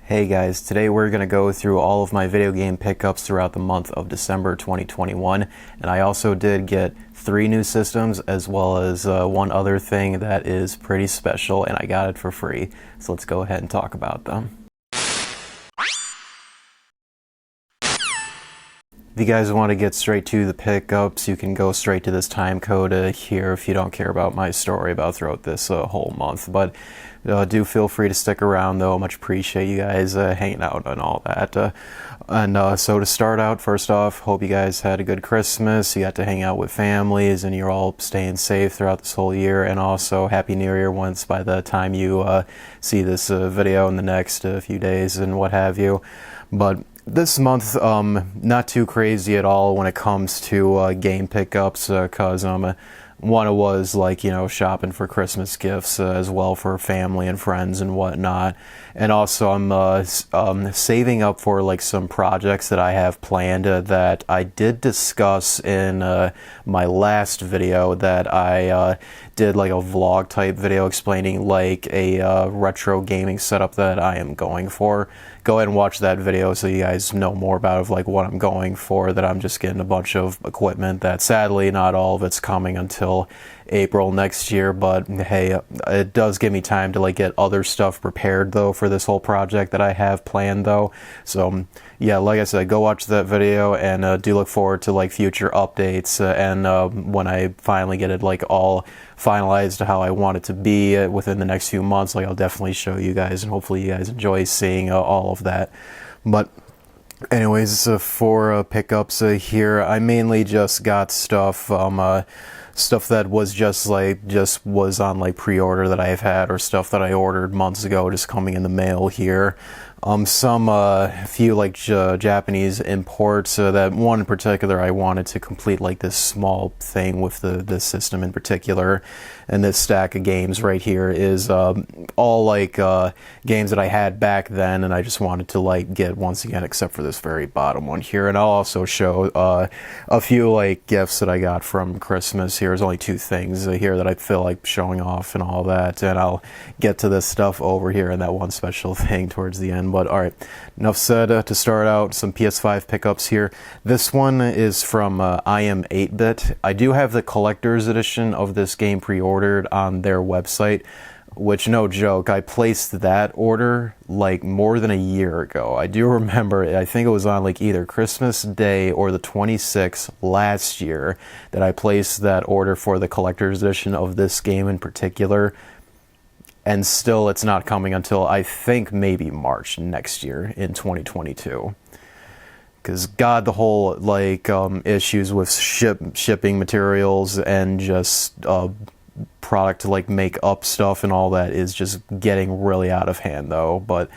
Hey guys, today we're going to go through all of my video game pickups throughout the month of December 2021, and I also did get 3 new systems as well as one other thing that is pretty special, and I got it for free. So let's go ahead and talk about them. If you guys want to get straight to the pickups, you can go straight to this time code here if you don't care about my story about throughout this whole month. But do feel free to stick around, though. Much appreciate you guys hanging out and all that. So to start out, first off, hope you guys had a good Christmas. You got to hang out with families and you're all staying safe throughout this whole year. And also Happy New Year once by the time you see this video in the next few days and what have you. But this month, not too crazy at all when it comes to game pickups, because one was like, you know, shopping for Christmas gifts as well for family and friends and whatnot. And also I'm saving up for like some projects that I have planned that I did discuss in my last video that I did like a vlog type video explaining like a retro gaming setup that I am going for. Go ahead and watch that video so you guys know more about like what I'm going for, that I'm just getting a bunch of equipment that sadly not all of it's coming until April next year, but hey, it does give me time to like get other stuff prepared though for this whole project that I have planned though. So yeah, like I said, go watch that video and do look forward to like future updates and when I finally get it like all finalized to how I want it to be within the next few months, like I'll definitely show you guys and hopefully you guys enjoy seeing all of that. But anyways, for pickups here, I mainly just got stuff stuff that was just was on like pre-order that I've had, or stuff that I ordered months ago just coming in the mail here. Some few like Japanese imports. That one in particular I wanted to complete like this small thing with this system in particular, and this stack of games right here is all like games that I had back then, and I just wanted to like get once again, except for this very bottom one here. And I'll also show a few like gifts that I got from Christmas. Here's only 2 things here that I feel like showing off and all that, and I'll get to this stuff over here and that one special thing towards the end. But alright, enough said. To start out, some PS5 pickups here. This one is from I Am 8-Bit. I do have the collector's edition of this game pre-ordered on their website, which, no joke, I placed that order like more than a year ago. I do remember, I think it was on like either Christmas Day or the 26th last year that I placed that order for the collector's edition of this game in particular. And still it's not coming until I think maybe March next year in 2022. Because God, the whole like issues with shipping materials and just product to like make up stuff and all that is just getting really out of hand though. But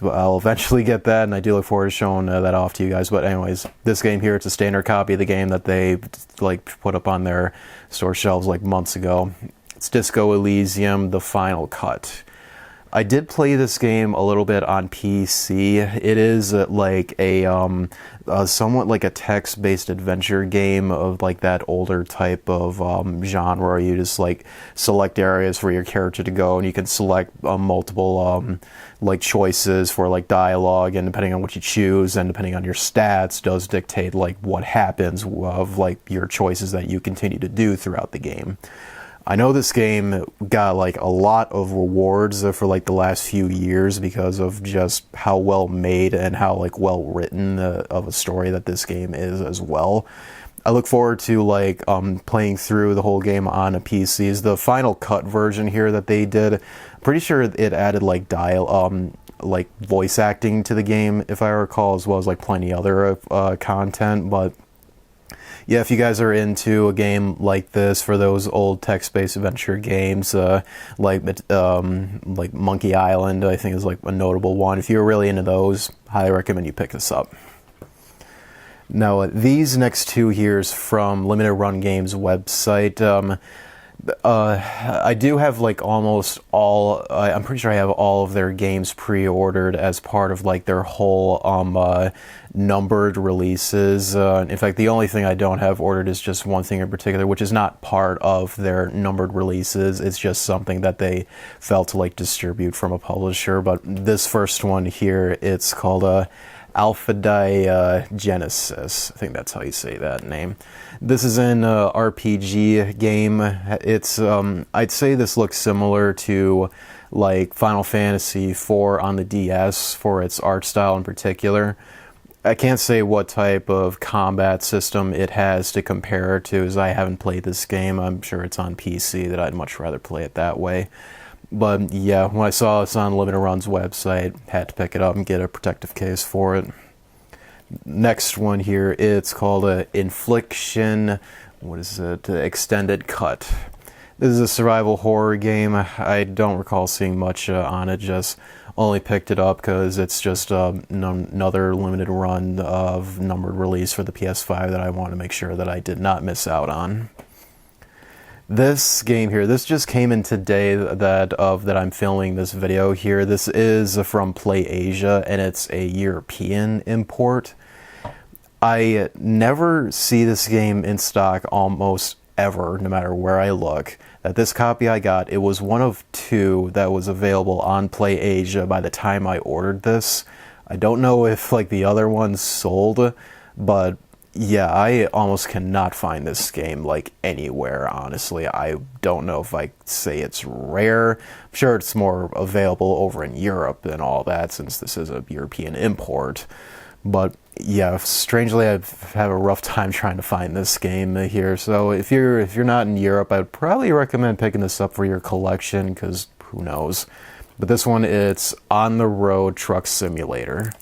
I'll eventually get that, and I do look forward to showing that off to you guys. But anyways, this game here, it's a standard copy of the game that they like put up on their store shelves like months ago. It's Disco Elysium, the final cut. I did play this game a little bit on PC. It is like a somewhat like a text-based adventure game of like that older type of genre where you just like select areas for your character to go, and you can select multiple like choices for like dialogue, and depending on what you choose and depending on your stats does dictate like what happens of like your choices that you continue to do throughout the game. I know this game got like a lot of rewards for like the last few years because of just how well made and how like well written of a story that this game is as well. I look forward to like playing through the whole game on a PC. Is the final cut version here that they did. I'm pretty sure it added like like voice acting to the game, if I recall, as well as like plenty other content. But yeah, if you guys are into a game like this, for those old text-based adventure games, like Monkey Island, I think is like a notable one. If you're really into those, highly recommend you pick this up. Now, these next 2 here is from Limited Run Games website. I do have like almost all. I'm pretty sure I have all of their games pre-ordered as part of like their whole numbered releases. In fact, the only thing I don't have ordered is just one thing in particular, which is not part of their numbered releases. It's just something that they felt to like distribute from a publisher. But this first one here, it's called Alpha Genesis. I think that's how you say that name. This is an RPG game. It's I'd say this looks similar to like Final Fantasy IV on the DS for its art style in particular. I can't say what type of combat system it has to compare it to, as I haven't played this game. I'm sure it's on PC, that I'd much rather play it that way. But yeah, when I saw this on Limited Run's website, had to pick it up and get a protective case for it. Next one here, it's called Infliction, what is it, Extended Cut. This is a survival horror game. I don't recall seeing much on it, just only picked it up because it's just another limited run of numbered release for the PS5 that I want to make sure that I did not miss out on. This game here, this just came in today that I'm filming this video here. This is from PlayAsia, and it's a European import. I never see this game in stock almost ever, no matter where I look. That this copy I got, it was one of two that was available on PlayAsia by the time I ordered this. I don't know if like the other ones sold, but yeah, I almost cannot find this game like anywhere, honestly. I don't know if I say it's rare. I'm sure it's more available over in Europe and all that, since this is a European import. But yeah, strangely, I've had a rough time trying to find this game here. So if you're not in Europe, I'd probably recommend picking this up for your collection, because who knows. But this one, it's On the Road Truck Simulator.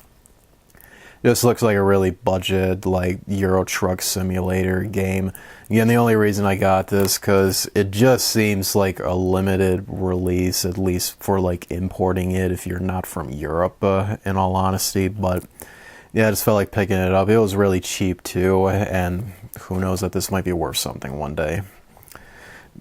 This looks like a really budget, like, Euro Truck Simulator game. Again, the only reason I got this, because it just seems like a limited release, at least for, like, importing it if you're not from Europe, in all honesty. But, yeah, I just felt like picking it up. It was really cheap, too, and who knows that this might be worth something one day.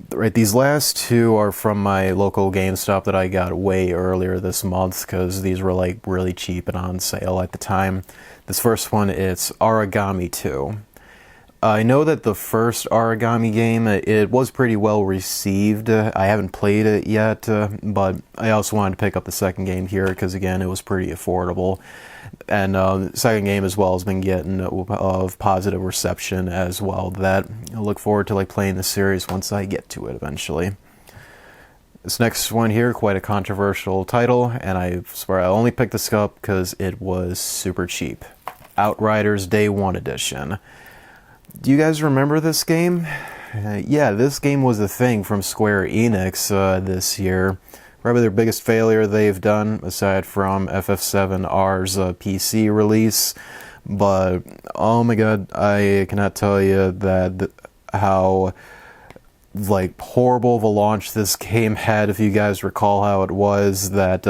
Right, these last two are from my local GameStop that I got way earlier this month, because these were like really cheap and on sale at the time. This first one, it's Origami 2. I know that the first Origami game, it was pretty well received. I haven't played it yet, but I also wanted to pick up the second game here because, again, it was pretty affordable. And the second game as well has been getting of positive reception as well. That I look forward to like playing the series once I get to it eventually. This next one here, quite a controversial title, and I swear I only picked this up because it was super cheap. Outriders Day 1 Edition. Do you guys remember this game? Yeah, this game was a thing from Square Enix this year. Probably their biggest failure they've done, aside from FF7R's PC release. But, oh my god, I cannot tell you that how like horrible of a launch this game had. If you guys recall how it was, that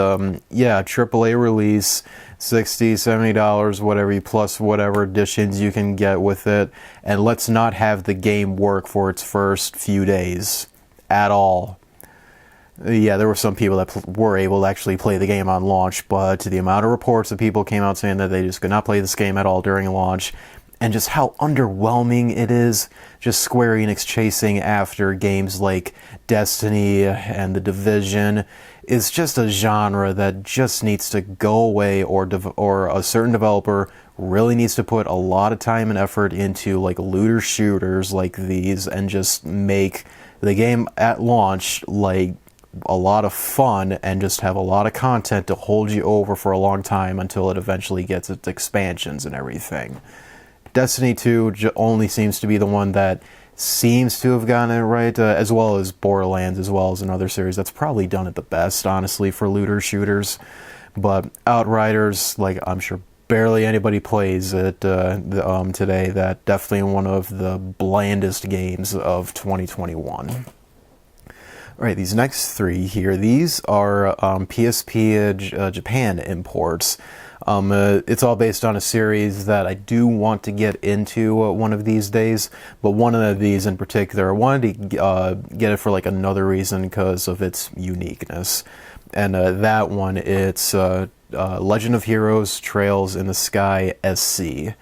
yeah, AAA release, $60, $70, whatever, plus whatever additions you can get with it, and let's not have the game work for its first few days at all. Yeah, there were some people that were able to actually play the game on launch, but the amount of reports that people came out saying that they just could not play this game at all during launch, and just how underwhelming it is, just Square Enix chasing after games like Destiny and The Division, is just a genre that just needs to go away, or a certain developer really needs to put a lot of time and effort into like looter shooters like these, and just make the game at launch like a lot of fun, and just have a lot of content to hold you over for a long time until it eventually gets its expansions and everything. Destiny 2 only seems to be the one that seems to have gotten it right, as well as Borderlands, as well as another series that's probably done it the best, honestly, for looter shooters. But Outriders, like, I'm sure barely anybody plays it today. That definitely one of the blandest games of 2021. Alright, these next three here, these are PSP Japan Imports. It's all based on a series that I do want to get into one of these days, but one of these in particular, I wanted to get it for like another reason because of its uniqueness. And that one, it's Legend of Heroes Trails in the Sky SC.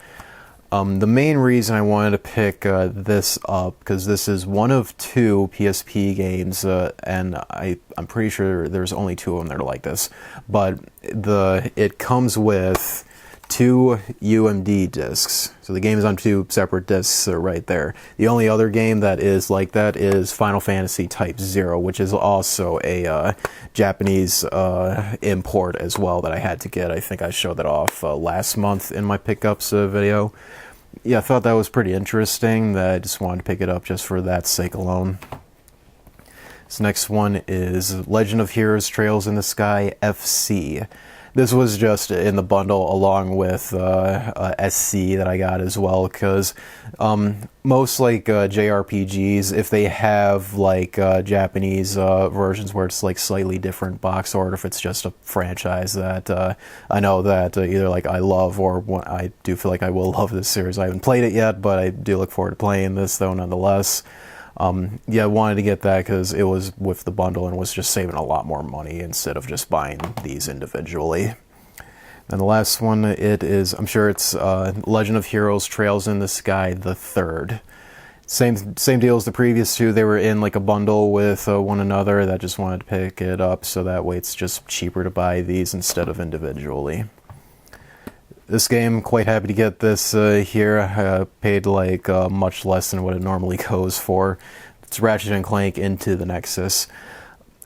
The main reason I wanted to pick this up, because this is one of two PSP games, and I'm pretty sure there's only two of them that are like this, but it comes with two UMD discs. So the game is on two separate discs right there. The only other game that is like that is Final Fantasy Type 0, which is also a Japanese import as well that I had to get. I think I showed that off last month in my pickups video. Yeah, I thought that was pretty interesting. That I just wanted to pick it up just for that sake alone. This next one is Legend of Heroes Trails in the Sky FC. This was just in the bundle along with SC that I got as well, because most like JRPGs, if they have like Japanese versions where it's like slightly different box art, if it's just a franchise that I know that either like I love or I do feel like I will love this series. I haven't played it yet, but I do look forward to playing this though nonetheless. Yeah, I wanted to get that because it was with the bundle and was just saving a lot more money instead of just buying these individually. And the last one, it is, I'm sure it's Legend of Heroes Trails in the Sky the Third. Same deal as the previous two. They were in like a bundle with one another. That just wanted to pick it up so that way it's just cheaper to buy these instead of individually. This game, quite happy to get this here. I paid like much less than what it normally goes for. It's Ratchet & Clank Into the Nexus.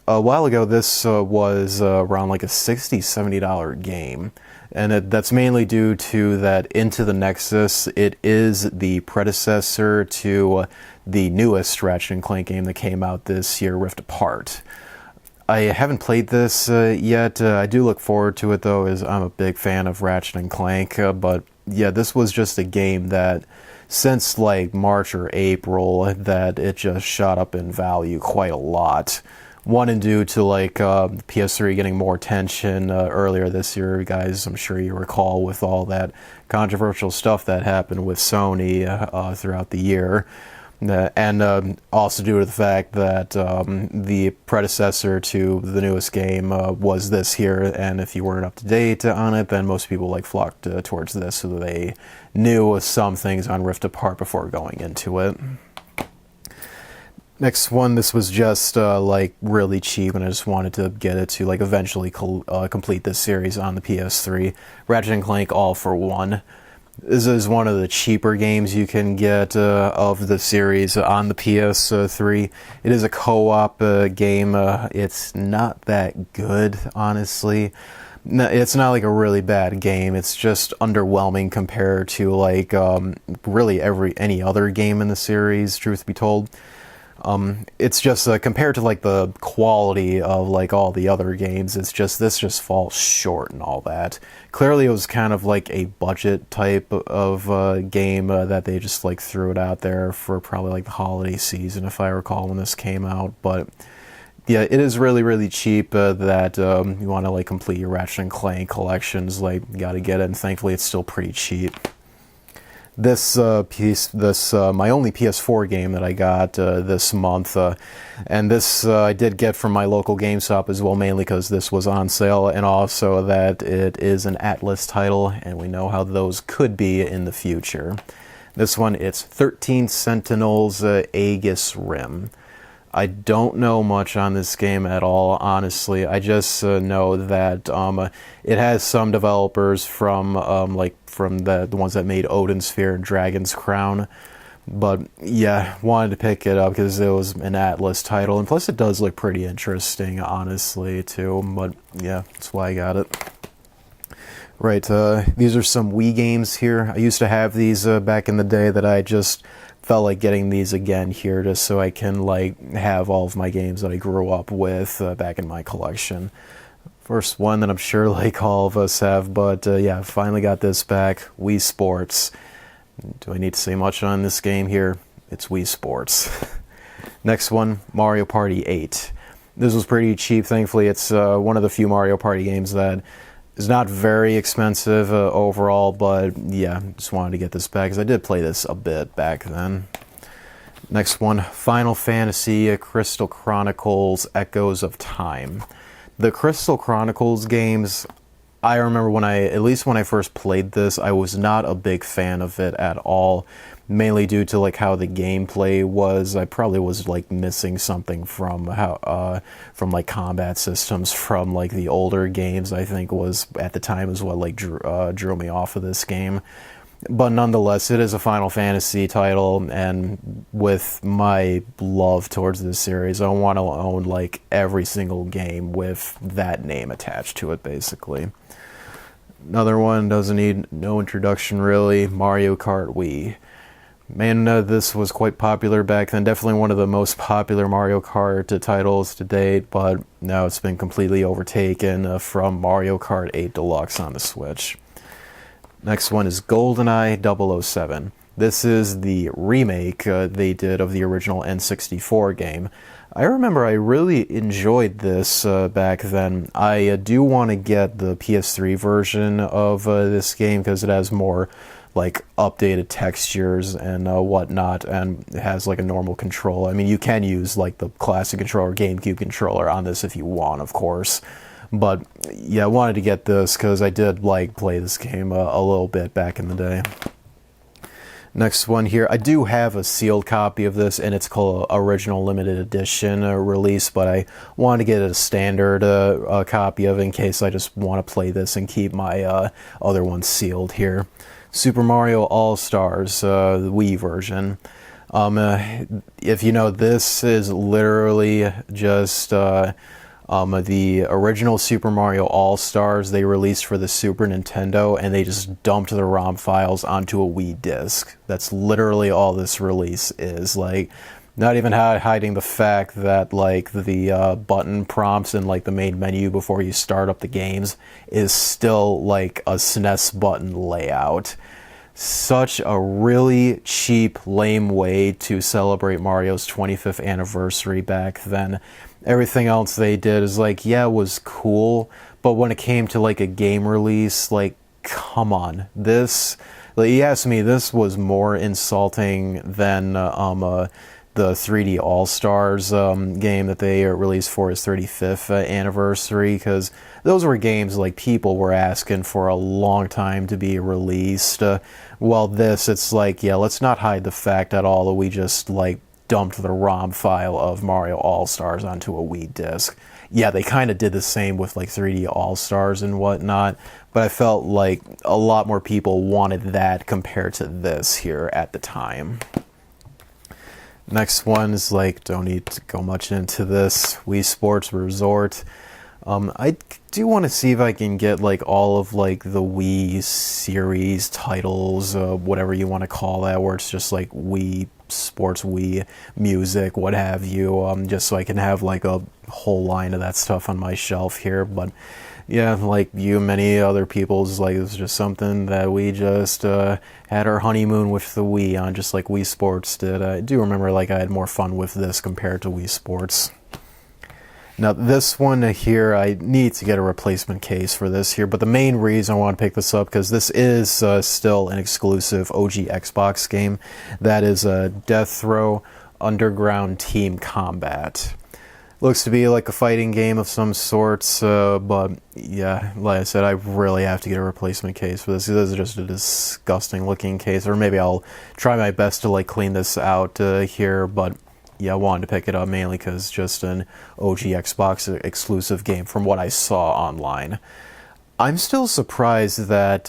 A while ago, this was around like a $60, $70 game. And that's mainly due to that Into the Nexus, it is the predecessor to the newest Ratchet & Clank game that came out this year, Rift Apart. I haven't played this yet. I do look forward to it though, as I'm a big fan of Ratchet & Clank. But yeah, this was just a game that since like March or April, that it just shot up in value quite a lot. One and due to like PS3 getting more attention earlier this year, guys. I'm sure you recall with all that controversial stuff that happened with Sony throughout the year. And also due to the fact that the predecessor to the newest game was this here, and if you weren't up to date on it, then most people like flocked towards this, so they knew some things on Rift Apart before going into it. Next one, this was just like really cheap, and I just wanted to get it to like eventually complete this series on the PS3. Ratchet & Clank All for One. This is one of the cheaper games you can get of the series on the PS3. It is a co-op game. It's not that good, honestly. No, it's not like a really bad game. It's just underwhelming compared to like really any other game in the series, truth be told. It's just compared to like the quality of like all the other games, it's just this just falls short and all that. Clearly it was kind of like a budget type of game that they just like threw it out there for probably like the holiday season, if I recall, when this came out. But yeah, it is really, really cheap that you want to like complete your Ratchet & Clank collections, like you gotta get it, and thankfully it's still pretty cheap. This my only PS4 game that I got this month, and this I did get from my local GameStop as well, mainly because this was on sale, and also that it is an Atlas title, and we know how those could be in the future. This one, it's 13 Sentinels Aegis Rim. I don't know much on this game at all, honestly. I just know that it has some developers from the ones that made Odin's Sphere and Dragon's Crown. But yeah, wanted to pick it up because it was an Atlas title, and plus it does look pretty interesting, honestly, too. But yeah, that's why I got it. Right, these are some Wii games here. I used to have these back in the day that I just felt like getting these again here just so I can like have all of my games that I grew up with back in my collection. First one that I'm sure like all of us have, but yeah, finally got this back, Wii Sports. Do I need to say much on this game here? It's Wii Sports. Next one, Mario Party 8. This was pretty cheap, thankfully. It's one of the few Mario Party games that is not very expensive overall, but yeah, just wanted to get this back because I did play this a bit back then. Next one, Final Fantasy Crystal Chronicles Echoes of Time. The Crystal Chronicles games, I remember at least when I first played this, I was not a big fan of it at all. Mainly due to like how the gameplay was. I probably was like missing something from from like combat systems from like the older games. I think was at the time is what like drew me off of this game. But nonetheless, it is a Final Fantasy title, and with my love towards this series, I want to own like every single game with that name attached to it, basically. Another one doesn't need no introduction really. Mario Kart Wii. Man, this was quite popular back then. Definitely one of the most popular Mario Kart titles to date, but now it's been completely overtaken from Mario Kart 8 Deluxe on the Switch. Next one is GoldenEye 007. This is the remake they did of the original N64 game. I remember I really enjoyed this back then. I do want to get the PS3 version of this game because it has more like updated textures and whatnot, and it has like a normal controller. I mean, you can use like the classic controller, GameCube controller on this if you want, of course. But yeah, I wanted to get this because I did like play this game a little bit back in the day. Next one here, I do have a sealed copy of this, and it's called Original Limited Edition release, but I wanted to get a standard copy of it in case I just want to play this and keep my other one sealed here. Super Mario All-Stars, the Wii version. If you know, this is literally just the original Super Mario All-Stars they released for the Super Nintendo, and they just dumped the ROM files onto a Wii disc. That's literally all this release is. Like, not even hiding the fact that like the button prompts in like the main menu before you start up the games is still like a SNES button layout. Such a really cheap, lame way to celebrate Mario's 25th anniversary back then. Everything else they did is like, yeah, it was cool, but when it came to like a game release, like, come on. This, like, you ask me, this was more insulting than the 3D All-Stars game that they released for his 35th anniversary, because those were games like people were asking for a long time to be released. While this, it's like, yeah, let's not hide the fact at all that we just like dumped the ROM file of Mario All-Stars onto a Wii disc. Yeah, they kind of did the same with like 3D All-Stars and whatnot, but I felt like a lot more people wanted that compared to this here at the time. Next one is like, don't need to go much into this. Wii Sports Resort. I do want to see if I can get like all of like the Wii series titles, whatever you want to call that, where it's just like Wii Sports, Wii Music, what have you, just so I can have like a whole line of that stuff on my shelf here. But yeah, like you and many other people's, like, it's just something that we just had our honeymoon with the Wii on, just like Wii Sports did. I do remember like I had more fun with this compared to Wii Sports. Now this one here, I need to get a replacement case for this here, but the main reason I want to pick this up, because this is still an exclusive OG Xbox game, that is Death Row Underground Team Combat. Looks to be like a fighting game of some sorts, but yeah, like I said, I really have to get a replacement case for this. This is just a disgusting looking case, or maybe I'll try my best to like clean this out here, but yeah, I wanted to pick it up mainly because it's just an OG Xbox exclusive game from what I saw online. I'm still surprised that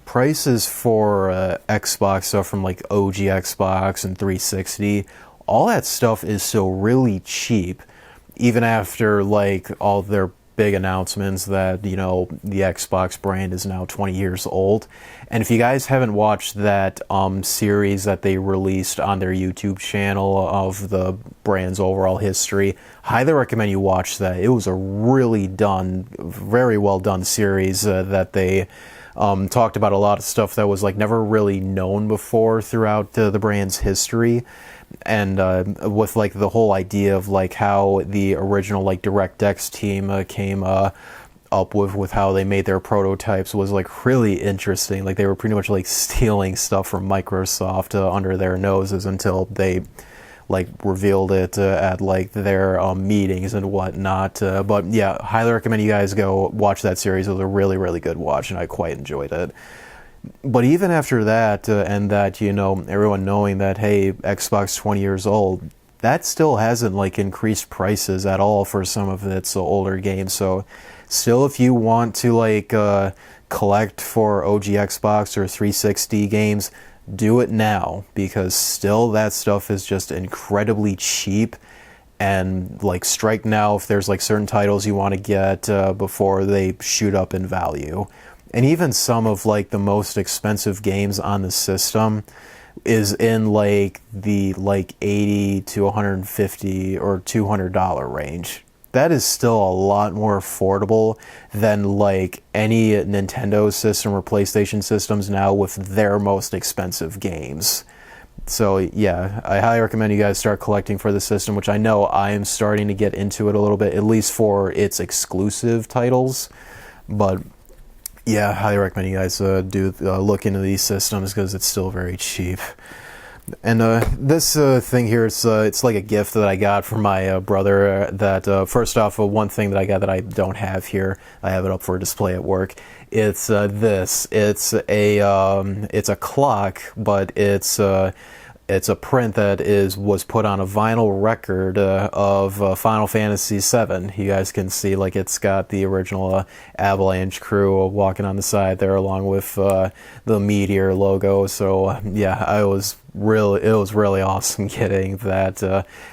prices for Xbox stuff from like OG Xbox and 360, all that stuff is so really cheap, even after like all their big announcements that, you know, the Xbox brand is now 20 years old. And if you guys haven't watched that series that they released on their YouTube channel of the brand's overall history, highly recommend you watch that. It was a really very well done series that they talked about a lot of stuff that was like never really known before throughout the brand's history. and with like the whole idea of like how the original like DirectX team came up with how they made their prototypes was like really interesting. Like they were pretty much like stealing stuff from Microsoft under their noses until they like revealed it at like their meetings and whatnot. But yeah, highly recommend you guys go watch that series. It was a really, really good watch, and I quite enjoyed it. But even after that, and that, you know, everyone knowing that, hey, Xbox 20 years old, that still hasn't like increased prices at all for some of its older games. So still, if you want to like collect for OG Xbox or 360 games, do it now, because still that stuff is just incredibly cheap. And like strike now if there's like certain titles you want to get before they shoot up in value. And even some of like the most expensive games on the system is in like the like $80 to $150 or $200 range. That is still a lot more affordable than like any Nintendo system or PlayStation systems now with their most expensive games. So yeah, I highly recommend you guys start collecting for the system, which I know I am starting to get into it a little bit, at least for its exclusive titles. But yeah, highly recommend you guys do look into these systems, because it's still very cheap. And this thing here, it's like a gift that I got from my brother. That first off, one thing that I got that I don't have here, I have it up for display at work. It's this. It's a clock, but it's a print that was put on a vinyl record of Final Fantasy VII. You guys can see like it's got the original Avalanche crew walking on the side there, along with the Meteor logo. So yeah, it was really awesome getting that.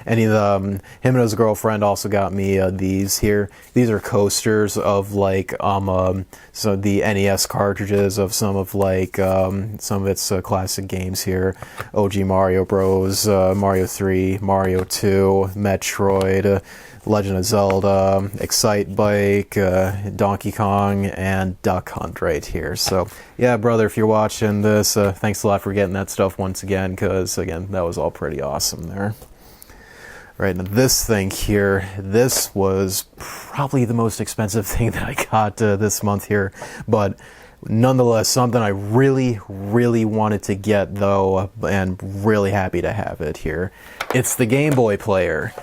And him and his girlfriend also got me these here. These are coasters of like so the NES cartridges of some of its classic games here. OG Mario Bros, Mario 3, Mario 2, Metroid, Legend of Zelda, Excite Bike, Donkey Kong, and Duck Hunt right here. So yeah, brother, if you're watching this, thanks a lot for getting that stuff once again, because again, that was all pretty awesome there. Right, now this thing here, this was probably the most expensive thing that I got this month here, but nonetheless, something I really wanted to get though, and really happy to have it here. It's the Game Boy player.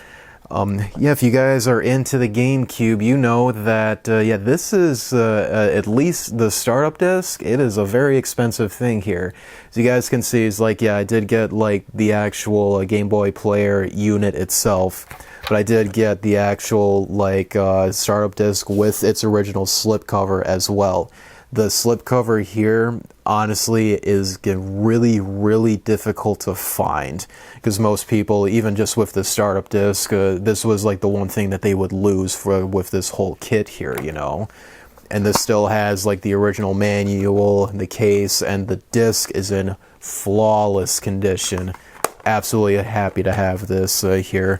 Yeah, if you guys are into the GameCube, you know that, yeah, this is, at least the startup disc, it is a very expensive thing here. As you guys can see, it's like, yeah, I did get, like, the actual Game Boy player unit itself, but I did get the actual, like, startup disc with its original slipcover as well. The slipcover here, honestly, is really difficult to find, because most people, even just with the startup disc, this was like the one thing that they would lose with this whole kit here, you know. And this still has like the original manual, the case, and the disc is in flawless condition. Absolutely happy to have this here.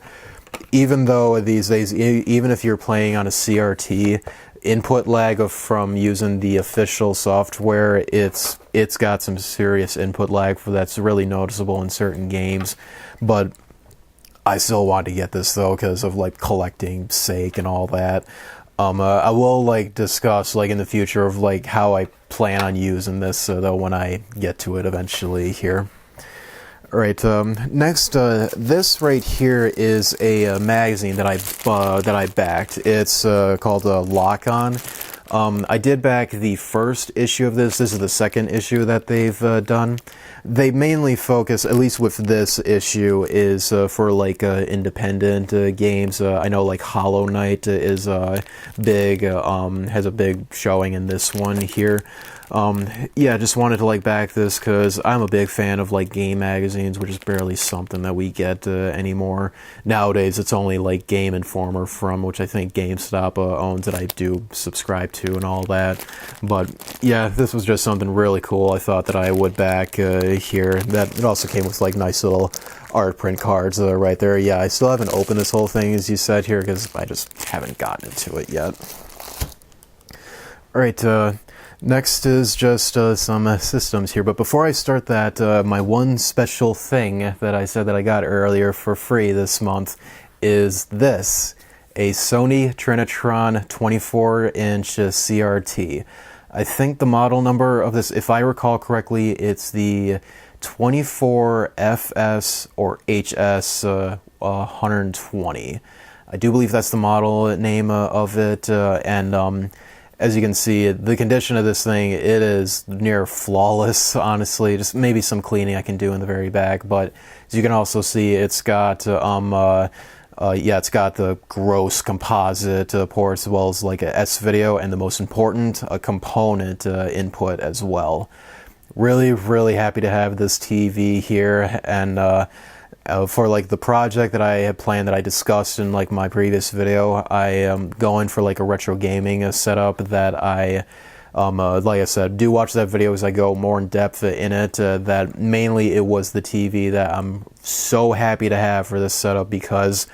Even though these days, even if you're playing on a CRT, input lag from using the official software, it's got some serious input lag that's really noticeable in certain games. But I still want to get this though, because of like collecting sake and all that. I will like discuss like in the future of like how I plan on using this though when I get to it eventually here. Alright, next, this right here is a magazine that I backed. It's called Lock On. I did back the first issue of this. This is the second issue that they've done. They mainly focus, at least with this issue, is for like independent games. I know like Hollow Knight is big, has a big showing in this one here. Yeah, just wanted to like back this because I'm a big fan of like game magazines, which is barely something that we get anymore. Nowadays, it's only like Game Informer, from which I think GameStop owns, that I do subscribe to and all that. But yeah, this was just something really cool. I thought that I would back here. That it also came with like nice little art print cards right there. Yeah, I still haven't opened this whole thing, as you said here, because I just haven't gotten into it yet. All right. Next is just some systems here, but before I start that, my one special thing that I said that I got earlier for free this month is this, a Sony Trinitron 24-inch CRT. I think the model number of this, if I recall correctly, it's the 24FS or HS 120. I do believe that's the model name of it, and as you can see, the condition of this thing, it is near flawless, honestly. Just maybe some cleaning I can do in the very back, but as you can also see, it's got it's got the gross composite ports, as well as like a S-video, and the most important, a component input as well. Really, really happy to have this TV here, and for like the project that I had planned that I discussed in like my previous video, I am going for like a retro gaming setup that I, like I said, do watch that video as I go more in depth in it. That mainly it was the TV that I'm so happy to have for this setup, because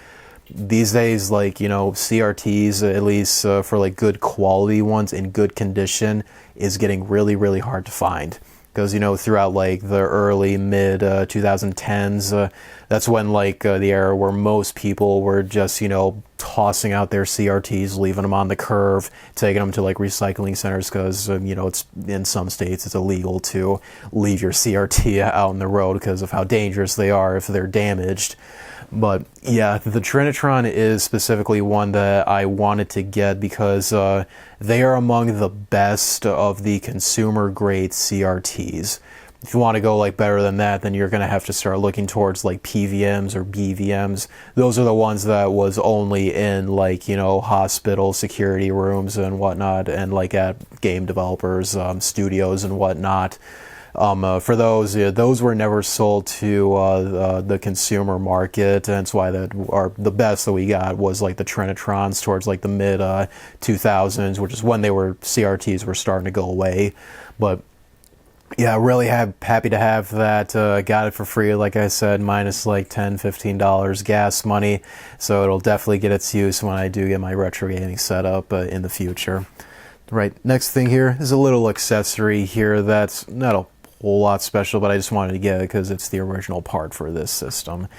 these days, like, you know, CRTs, at least for like good quality ones in good condition, is getting really, really hard to find. Because, you know, throughout like the early mid 2010s, that's when like the era where most people were just, you know, tossing out their CRTs, leaving them on the curve, taking them to like recycling centers, because you know, it's in some states it's illegal to leave your CRT out on the road because of how dangerous they are if they're damaged. But yeah, the Trinitron is specifically one that I wanted to get because they are among the best of the consumer grade CRTs. If you want to go like better than that, then you're going to have to start looking towards like PVMs or BVMs. Those are the ones that was only in like, you know, hospital security rooms and whatnot, and like at game developers, studios and whatnot. For those, those were never sold to the consumer market, and that's why the best that we got was like the Trinitrons towards like the mid 2000s, which is when CRTs were starting to go away. But yeah, really happy to have that. Got it for free, like I said, minus like $10-15 gas money, so it'll definitely get its use when I do get my retro gaming setup in the future. Right, next thing here is a little accessory here that's not a whole lot special, but I just wanted to get it because it's the original part for this system.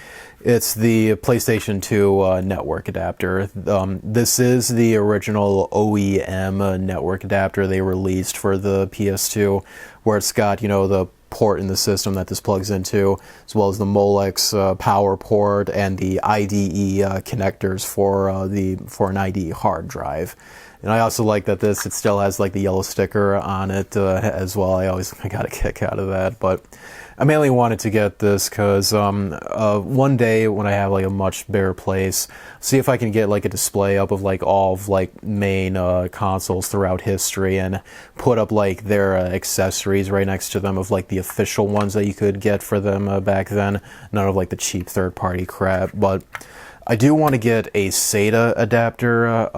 It's the PlayStation 2 network adapter. This is the original OEM network adapter they released for the PS2, where it's got, you know, the port in the system that this plugs into, as well as the Molex power port and the IDE connectors for an IDE hard drive. And I also like that it still has like the yellow sticker on it as well. I got a kick out of that. But I mainly wanted to get this because one day when I have like a much bigger place, see if I can get like a display up of like all of like main consoles throughout history, and put up like their accessories right next to them of like the official ones that you could get for them back then. None of like the cheap third-party crap. But I do want to get a SATA adapter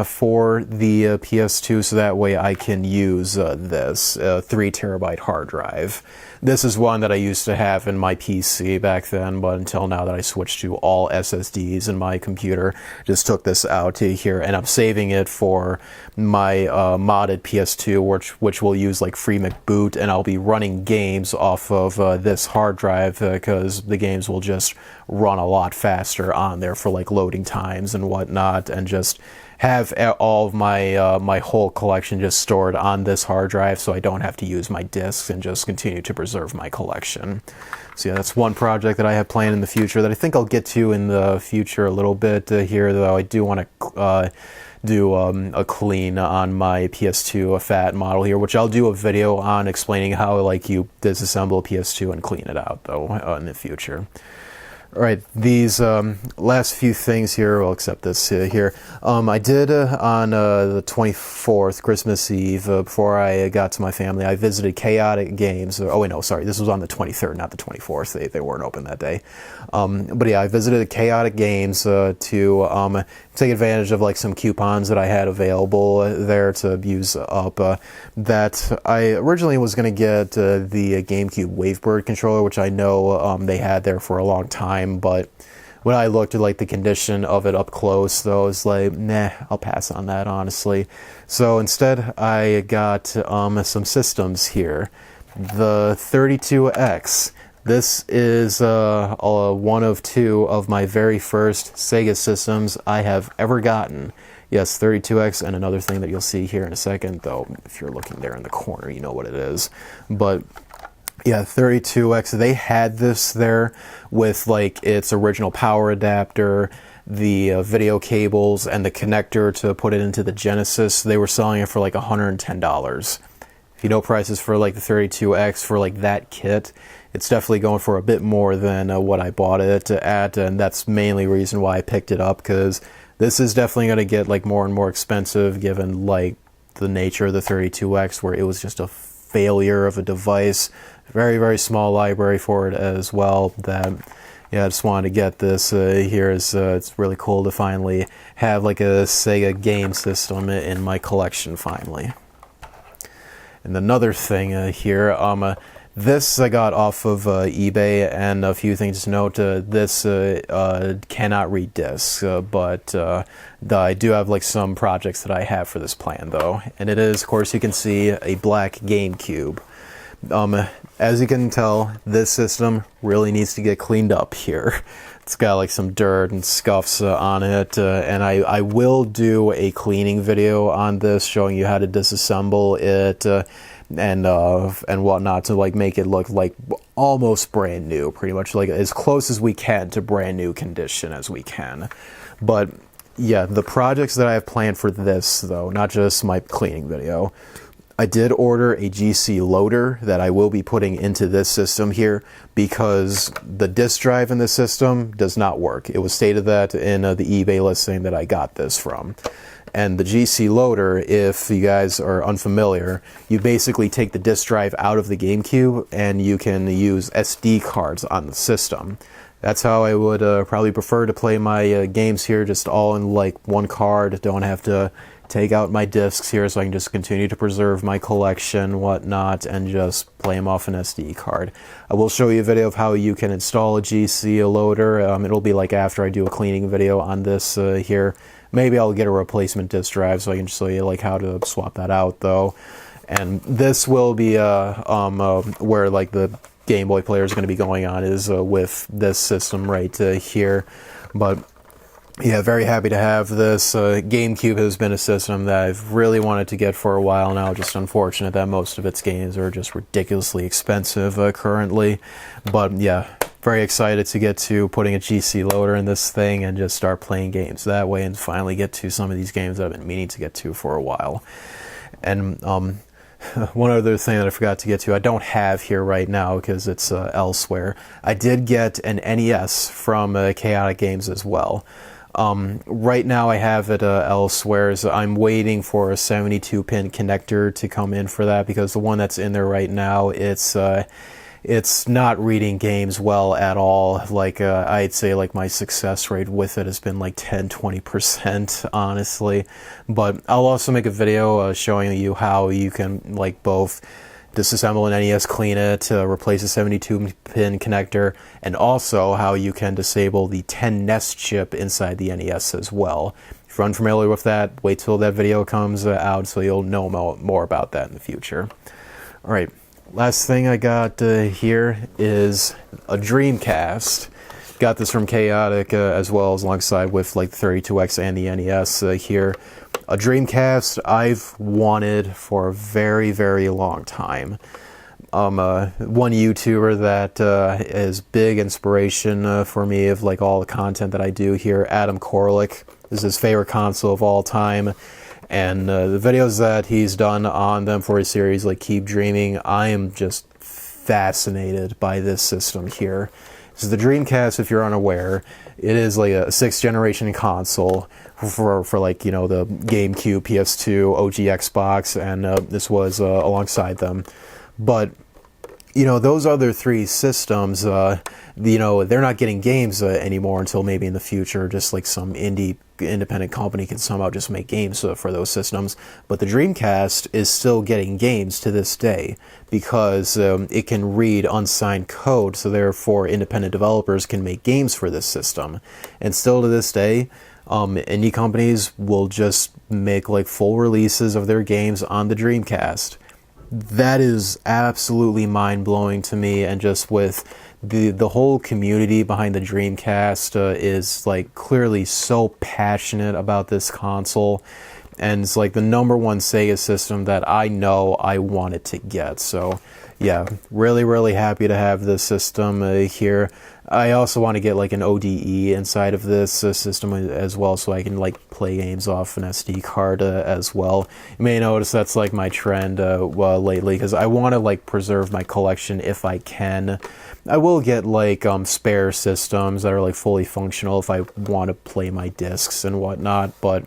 for the PS2, so that way I can use this 3 terabyte hard drive. This is one that I used to have in my PC back then, but until now that I switched to all SSDs in my computer, just took this out to here, and I'm saving it for my modded PS2, which will use like FreeMcBoot, and I'll be running games off of this hard drive because the games will just run a lot faster on there for like loading times and whatnot, and just have all of my whole collection just stored on this hard drive, so I don't have to use my discs and just continue to preserve my collection. So yeah, that's one project that I have planned in the future that I think I'll get to in the future a little bit here, though I do want to do a clean on my PS2 fat model here, which I'll do a video on explaining how like you disassemble a PS2 and clean it out though in the future. Alright, these last few things here, well, except this here, I did on the 24th, Christmas Eve, before I got to my family, I visited Chaotic Games. Oh wait, no, sorry, this was on the 23rd, not the 24th. They weren't open that day. But yeah, I visited Chaotic Games to take advantage of like some coupons that I had available there to use up. That I originally was going to get the GameCube Wavebird controller, which I know they had there for a long time, but when I looked at like the condition of it up close, though, I was like, nah, I'll pass on that, honestly. So instead, I got some systems here. The 32X. This is one of two of my very first Sega systems I have ever gotten. Yes, 32X, and another thing that you'll see here in a second, though, if you're looking there in the corner, you know what it is. But yeah, 32X, they had this there with like its original power adapter, the video cables, and the connector to put it into the Genesis. They were selling it for like $110. If you know prices for like the 32X for like that kit, it's definitely going for a bit more than what I bought it at, and that's mainly the reason why I picked it up, because this is definitely going to get like more and more expensive given like the nature of the 32X, where it was just a failure of a device. Very, very small library for it as well. That, yeah, I just wanted to get this here. It's really cool to finally have like a Sega game system in my collection finally. And another thing here, this I got off of eBay, and a few things to note. This cannot read discs, but I do have like some projects that I have for this plan though. And it is, of course, you can see a black GameCube. As you can tell, this system really needs to get cleaned up here. It's got like some dirt and scuffs on it, and I will do a cleaning video on this, showing you how to disassemble it and whatnot, to like make it look like almost brand new, pretty much like as close as we can to brand new condition as we can. But yeah, the projects that I have planned for this though, not just my cleaning video, I did order a GC loader that I will be putting into this system here, because the disk drive in this system does not work. It was stated that in the eBay listing that I got this from. And the GC loader, if you guys are unfamiliar, you basically take the disk drive out of the GameCube and you can use SD cards on the system. That's how I would probably prefer to play my games here, just all in like one card. Don't have to take out my discs here, so I can just continue to preserve my collection, whatnot, and just play them off an SD card. I will show you a video of how you can install a GC loader. It'll be like after I do a cleaning video on this here. Maybe I'll get a replacement disk drive so I can show you like how to swap that out though. And this will be where like the Game Boy player is going to be going on, is with this system right here. But yeah, very happy to have this. GameCube has been a system that I've really wanted to get for a while now. Just unfortunate that most of its games are just ridiculously expensive currently. But yeah, very excited to get to putting a GC loader in this thing and just start playing games that way, and finally get to some of these games that I've been meaning to get to for a while. And one other thing that I forgot to get to, I don't have here right now because it's elsewhere. I did get an NES from Chaotic Games as well. Right now I have it elsewhere, so I'm waiting for a 72-pin connector to come in for that, because the one that's in there right now, it's not reading games well at all. Like I'd say like my success rate with it has been like 10-20% honestly. But I'll also make a video showing you how you can like both disassemble an NES, clean it, replace a 72-pin connector, and also how you can disable the 10 nest chip inside the NES as well. If you're unfamiliar with that, wait till that video comes out so you'll know more about that in the future. Alright, last thing I got here is a Dreamcast. Got this from Chaotic as well, as alongside with like the 32X and the NES here. A Dreamcast I've wanted for a very, very long time. One YouTuber that is big inspiration for me of like all the content that I do here, Adam Korlick, is his favorite console of all time. And the videos that he's done on them for his series, like Keep Dreaming, I am just fascinated by this system here. So the Dreamcast, if you're unaware, it is like a 6th generation console for like, you know, the GameCube, PS2, OG Xbox, and this was alongside them. But those other three systems, they're not getting games anymore until maybe in the future, just like some independent company can somehow just make games for those systems. But the Dreamcast is still getting games to this day because it can read unsigned code, so therefore independent developers can make games for this system. And still to this day, indie companies will just make like full releases of their games on the Dreamcast. That is absolutely mind-blowing to me, and just with the whole community behind the Dreamcast is like clearly so passionate about this console, and it's like the number one Sega system that I know I wanted to get. So yeah, really happy to have this system here. I also want to get like an ODE inside of this system as well, so I can like play games off an SD card as well. You may notice that's like my trend lately, because I want to like preserve my collection if I can. I will get like spare systems that are like fully functional if I want to play my discs and whatnot, but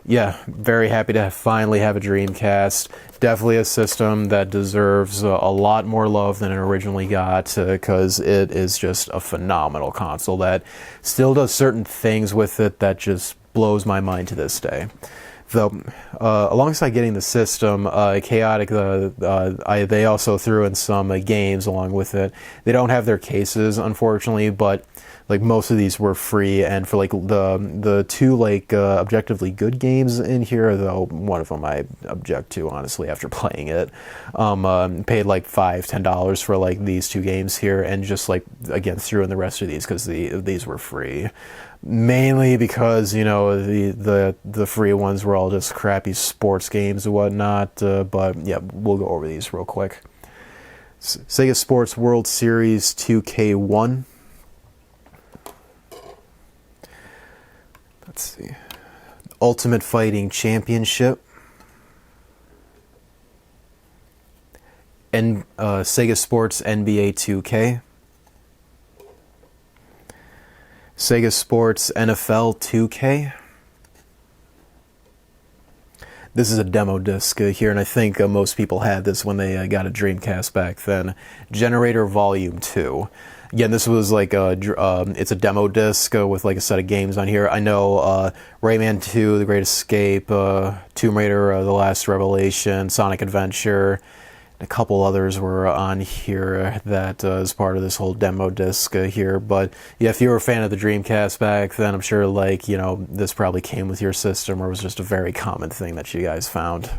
yeah, very happy to finally have a Dreamcast. Definitely a system that deserves a lot more love than it originally got, because it is just a phenomenal console that still does certain things with it that just blows my mind to this day. Though, alongside getting the system, Chaotic, they also threw in some games along with it. They don't have their cases, unfortunately, but like most of these were free, and for like the two like objectively good games in here, though one of them I object to honestly after playing it, paid like $5-10 for like these two games here, and just like again threw in the rest of these because these were free, mainly because the free ones were all just crappy sports games and whatnot. But yeah, we'll go over these real quick. Sega Sports World Series 2K1. Let's see. Ultimate Fighting Championship. And Sega Sports NBA 2K. Sega Sports NFL 2K. This is a demo disc here, and I think most people had this when they got a Dreamcast back then. Generator Volume 2. Again, this was like it's a demo disc with like a set of games on here. I know Rayman 2, The Great Escape, Tomb Raider, The Last Revelation, Sonic Adventure, and a couple others were on here that is part of this whole demo disc here. But yeah, if you were a fan of the Dreamcast back then, I'm sure like, this probably came with your system, or was just a very common thing that you guys found.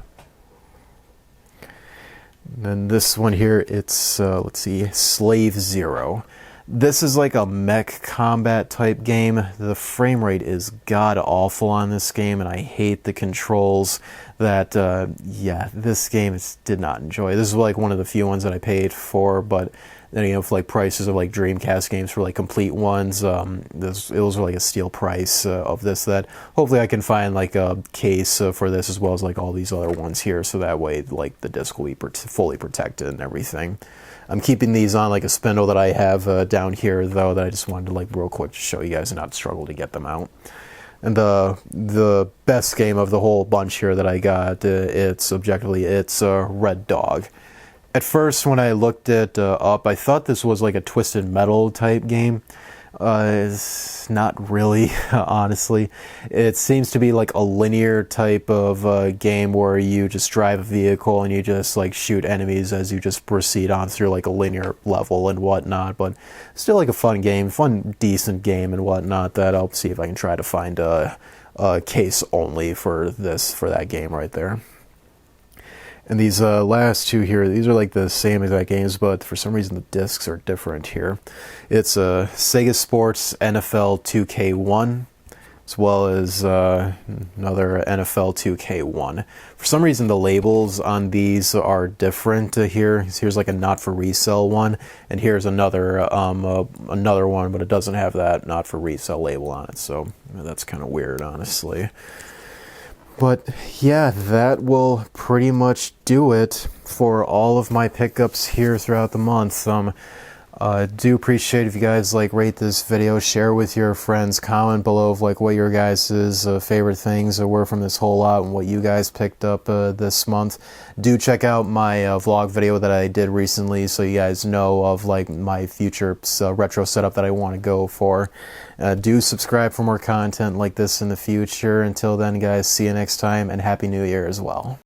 And then this one here, it's, let's see, Slave Zero. This is like a mech combat type game. The frame rate is god-awful on this game, and I hate the controls that, yeah, this game did not enjoy. This is like one of the few ones that I paid for, but then, for like prices of like Dreamcast games for like complete ones, it was like a steal price of this, that hopefully I can find like a case for this as well as like all these other ones here, so that way like the disc will be fully protected and everything. I'm keeping these on like a spindle that I have down here, though, that I just wanted to like real quick to show you guys and not struggle to get them out. And the best game of the whole bunch here that I got, it's Red Dog. At first, when I looked it up, I thought this was like a Twisted Metal type game. It's not really, honestly. It seems to be like a linear type of game where you just drive a vehicle and you just like shoot enemies as you just proceed on through like a linear level and whatnot. But still like a fun game, decent game and whatnot, that I'll see if I can try to find a case only for that game right there. And these last two here, these are like the same exact games, but for some reason the discs are different here. It's Sega Sports NFL 2K1, as well as another NFL 2K1. For some reason the labels on these are different here. Here's like a not for resale one, and here's another one, but it doesn't have that not for resale label on it, so that's kind of weird, honestly. But yeah, that will pretty much do it for all of my pickups here throughout the month. Do appreciate if you guys like rate this video, share with your friends, comment below of like what your guys' favorite things were from this whole lot and what you guys picked up this month. Do check out my vlog video that I did recently so you guys know of like my future retro setup that I want to go for. Do subscribe for more content like this in the future. Until then guys, see you next time and Happy New Year as well.